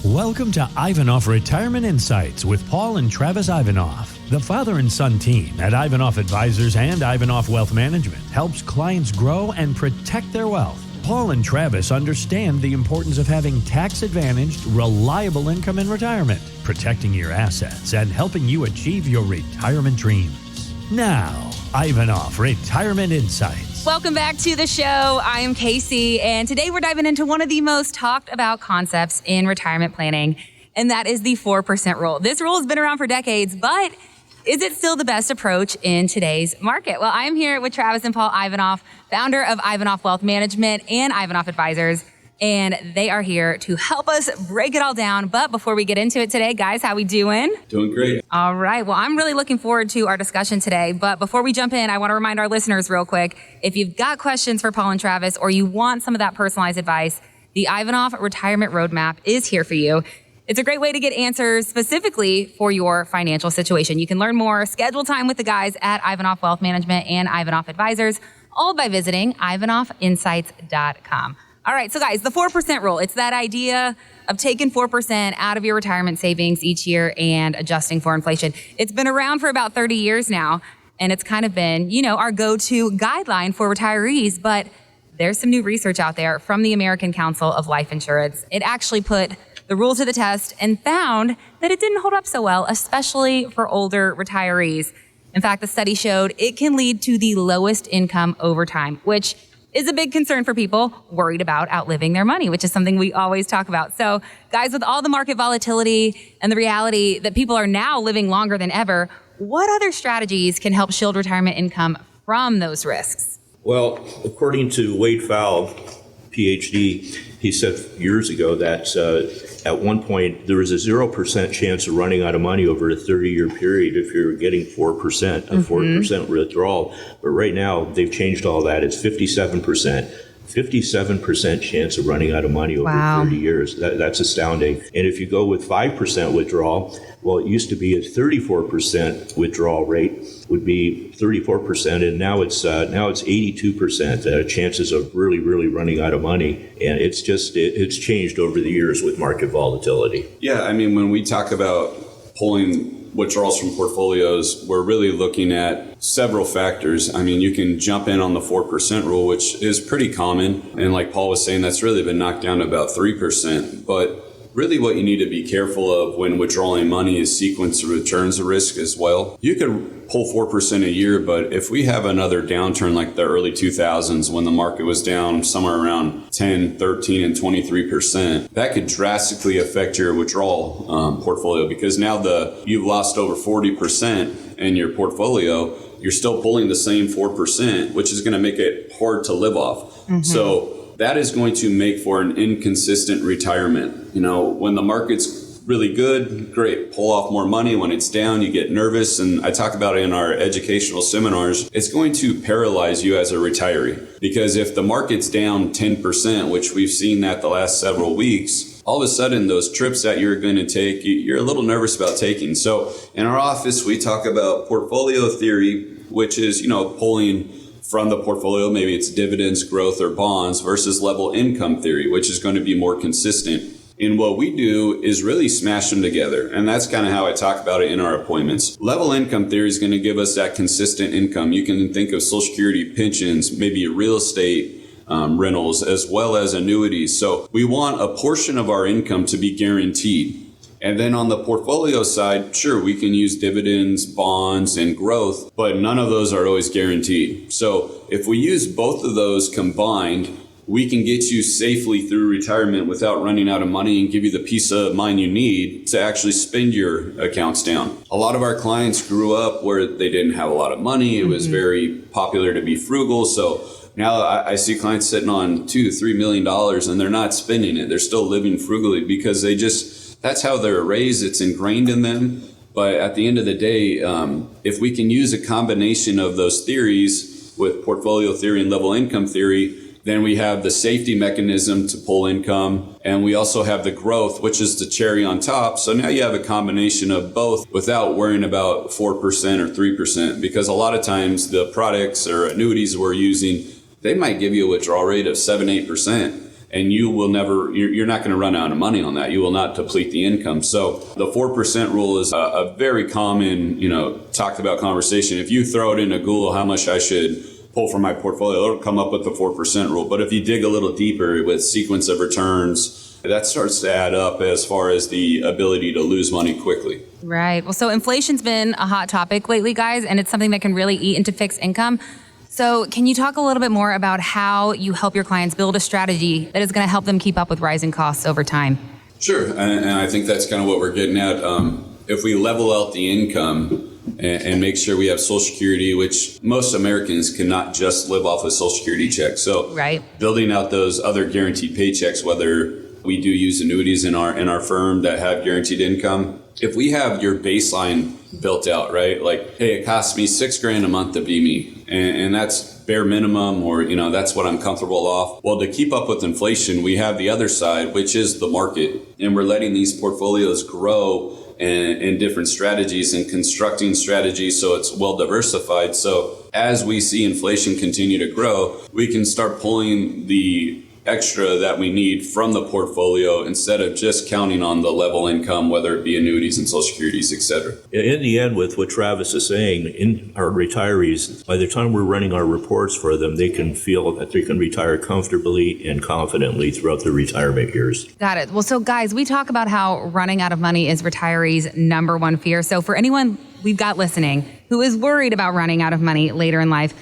Welcome to Ivanoff Retirement Insights with Paul and Travis Ivanoff. The father and son team at Ivanoff Advisors and Ivanoff Wealth Management helps clients grow and protect their wealth. Paul and Travis understand the importance of having tax-advantaged, reliable income in retirement, protecting your assets, and helping you achieve your retirement dreams. Now, Ivanoff Retirement Insights. Welcome back to the show. I am Casey, and today we're diving into one of the most talked about concepts in retirement planning, and that is the 4% rule. This rule has been around for decades, but is it still the best approach in today's market? Well, I am here with Travis and Paul Ivanoff, founder of Ivanoff Wealth Management and Ivanoff Advisors, and they are here to help us break it all down. But before we get into it today, guys, how we doing? Doing great. All right. Well, I'm really looking forward to our discussion today. But before we jump in, I want to remind our listeners real quick, if you've got questions for Paul and Travis, or you want some of that personalized advice, the Ivanoff Retirement Roadmap is here for you. It's a great way to get answers specifically for your financial situation. You can learn more, schedule time with the guys at Ivanoff Wealth Management and Ivanoff Advisors, all by visiting ivanoffinsights.com. All right, so guys, the 4% rule, it's that idea of taking 4% out of your retirement savings each year and adjusting for inflation. It's been around for about 30 years now, and it's kind of been, our go-to guideline for retirees, but there's some new research out there from the American Council of Life Insurance. It actually put the rule to the test and found that it didn't hold up so well, especially for older retirees. In fact, the study showed it can lead to the lowest income over time, which is a big concern for people worried about outliving their money, which is something we always talk about. So, guys, with all the market volatility and the reality that people are now living longer than ever, what other strategies can help shield retirement income from those risks? Well, according to Wade Fowle, PhD, he said years ago that at one point there was a 0% chance of running out of money over a 30-year period if you're getting 4%, a 4% withdrawal. But right now they've changed all that. It's 57% chance of running out of money over 30 years. That's astounding. And if you go with 5% withdrawal, well, it used to be a 34% withdrawal rate would be 34%, and now it's 82% chances of really running out of money. And it's changed over the years with market volatility. Yeah, I mean, when we talk about pulling withdrawals from portfolios, we're really looking at several factors. I mean, you can jump in on the 4% rule, which is pretty common. And like Paul was saying, that's really been knocked down to about 3%. But really what you need to be careful of when withdrawing money is sequence of returns of risk as well. You could pull 4% a year, but if we have another downturn like the early 2000s when the market was down somewhere around 10, 13, and 23%, that could drastically affect your withdrawal portfolio, because now you've lost over 40% in your portfolio. You're still pulling the same 4%, which is going to make it hard to live off. So that is going to make for an inconsistent retirement. When the market's really good, great, pull off more money. When it's down, you get nervous. And I talk about it in our educational seminars. It's going to paralyze you as a retiree, because if the market's down 10%, which we've seen that the last several weeks, all of a sudden those trips that you're going to take, you're a little nervous about taking. So in our office, we talk about portfolio theory, which is, pulling from the portfolio, maybe it's dividends, growth, or bonds, versus level income theory, which is going to be more consistent. And what we do is really smash them together. And that's kind of how I talk about it in our appointments. Level income theory is going to give us that consistent income. You can think of Social Security, pensions, maybe real estate rentals, as well as annuities. So we want a portion of our income to be guaranteed. And then on the portfolio side, sure, we can use dividends, bonds, and growth, but none of those are always guaranteed. So if we use both of those combined, we can get you safely through retirement without running out of money and give you the peace of mind you need to actually spend your accounts down. A lot of our clients grew up where they didn't have a lot of money. It was very popular to be frugal. So now I see clients sitting on $2-3 million and they're not spending it. They're still living frugally because that's how they're raised. It's ingrained in them. But at the end of the day, if we can use a combination of those theories with portfolio theory and level income theory, then we have the safety mechanism to pull income, and we also have the growth, which is the cherry on top. So now you have a combination of both without worrying about 4% or 3%, because a lot of times the products or annuities we're using, they might give you a withdrawal rate of 7-8%. and you will never, you're not going to run out of money on that. You will not deplete the income. So the 4% rule is a very common, talked about conversation. If you throw it into Google, how much I should pull from my portfolio, it'll come up with the 4% rule. But if you dig a little deeper with sequence of returns, that starts to add up as far as the ability to lose money quickly. Right. Well, so inflation's been a hot topic lately, guys, and it's something that can really eat into fixed income. So can you talk a little bit more about how you help your clients build a strategy that is going to help them keep up with rising costs over time? Sure. And I think that's kind of what we're getting at. If we level out the income and make sure we have Social Security, which most Americans cannot just live off a Social Security check. So building out those other guaranteed paychecks, whether we do use annuities in our firm that have guaranteed income. If we have your baseline built out, right? Like, hey, it costs me $6,000 a month to be me. And that's bare minimum, or, that's what I'm comfortable off. Well, to keep up with inflation, we have the other side, which is the market. And we're letting these portfolios grow in different strategies and constructing strategies so it's well diversified. So as we see inflation continue to grow, we can start pulling the extra that we need from the portfolio instead of just counting on the level income, whether it be annuities and Social Securities, et cetera. In the end, with what Travis is saying, in our retirees, by the time we're running our reports for them, they can feel that they can retire comfortably and confidently throughout their retirement years. Got it. Well, so guys, we talk about how running out of money is retirees' number one fear. So for anyone we've got listening who is worried about running out of money later in life,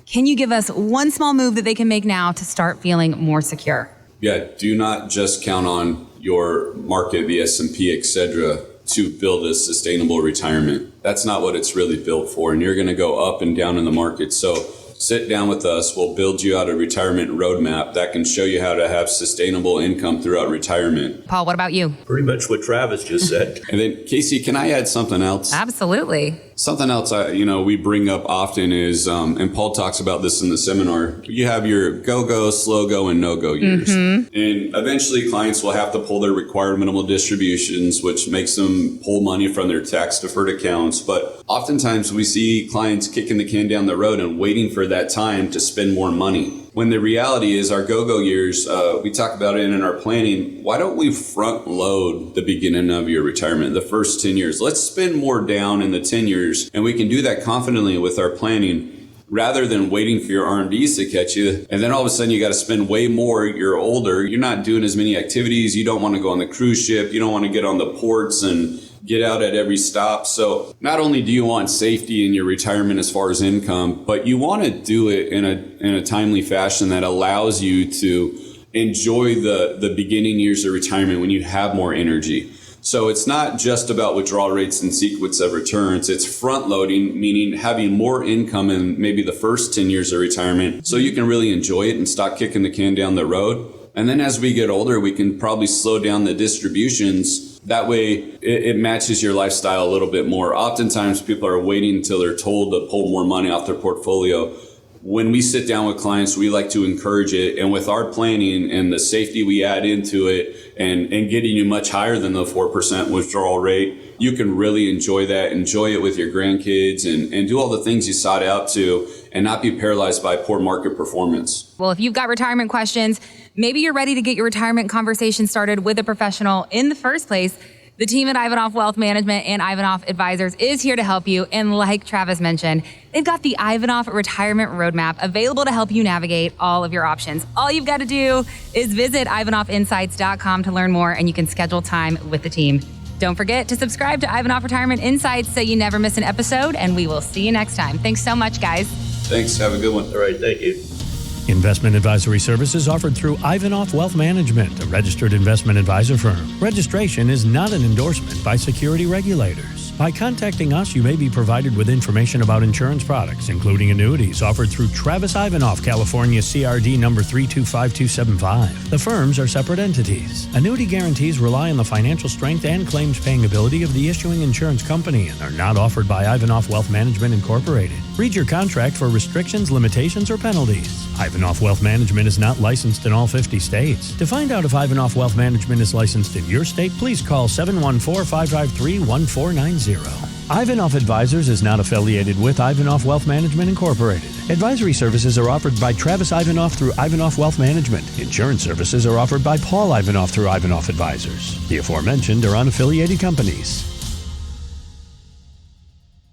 can you give us one small move that they can make now to start feeling more secure? Yeah, do not just count on your market, the S&P, et cetera, to build a sustainable retirement. That's not what it's really built for. And you're going to go up and down in the market. So sit down with us. We'll build you out a retirement roadmap that can show you how to have sustainable income throughout retirement. Paul, what about you? Pretty much what Travis just said. And then, Casey, can I add something else? Absolutely. Something else we bring up often is, and Paul talks about this in the seminar, you have your go-go, slow-go, and no-go years. And eventually clients will have to pull their required minimal distributions, which makes them pull money from their tax-deferred accounts. But oftentimes we see clients kicking the can down the road and waiting for that time to spend more money. When the reality is our go-go years, we talk about it in our planning. Why don't we front load the beginning of your retirement, the first 10 years? Let's spend more down in the 10 years, and we can do that confidently with our planning rather than waiting for your RMDs to catch you. And then all of a sudden you got to spend way more. You're older. You're not doing as many activities. You don't want to go on the cruise ship. You don't want to get on the ports and get out at every stop. So not only do you want safety in your retirement as far as income, but you want to do it in a timely fashion that allows you to enjoy the beginning years of retirement when you have more energy. So it's not just about withdrawal rates and sequence of returns. It's front loading, meaning having more income in maybe the first 10 years of retirement so you can really enjoy it and stop kicking the can down the road. And then as we get older, we can probably slow down the distributions. That way it matches your lifestyle a little bit more. Oftentimes people are waiting until they're told to pull more money off their portfolio. When we sit down with clients, we like to encourage it. And with our planning and the safety we add into it and getting you much higher than the 4% withdrawal rate, you can really enjoy that, enjoy it with your grandkids and do all the things you sought out to and not be paralyzed by poor market performance. Well, if you've got retirement questions, maybe you're ready to get your retirement conversation started with a professional in the first place, the team at Ivanoff Wealth Management and Ivanoff Advisors is here to help you. And like Travis mentioned, they've got the Ivanoff Retirement Roadmap available to help you navigate all of your options. All you've got to do is visit ivanoffinsights.com to learn more, and you can schedule time with the team. Don't forget to subscribe to Ivanoff Retirement Insights so you never miss an episode, and we will see you next time. Thanks so much, guys. Thanks. Have a good one. All right. Thank you. Investment advisory services offered through Ivanoff Wealth Management, a registered investment advisor firm. Registration is not an endorsement by security regulators. By contacting us, you may be provided with information about insurance products, including annuities offered through Travis Ivanoff, California CRD number 325275. The firms are separate entities. Annuity guarantees rely on the financial strength and claims paying ability of the issuing insurance company and are not offered by Ivanoff Wealth Management Incorporated. Read your contract for restrictions, limitations, or penalties. Ivanoff Wealth Management is not licensed in all 50 states. To find out if Ivanoff Wealth Management is licensed in your state, please call 714-553-1490. Ivanoff Advisors is not affiliated with Ivanoff Wealth Management Incorporated. Advisory services are offered by Travis Ivanoff through Ivanoff Wealth Management. Insurance services are offered by Paul Ivanoff through Ivanoff Advisors. The aforementioned are unaffiliated companies.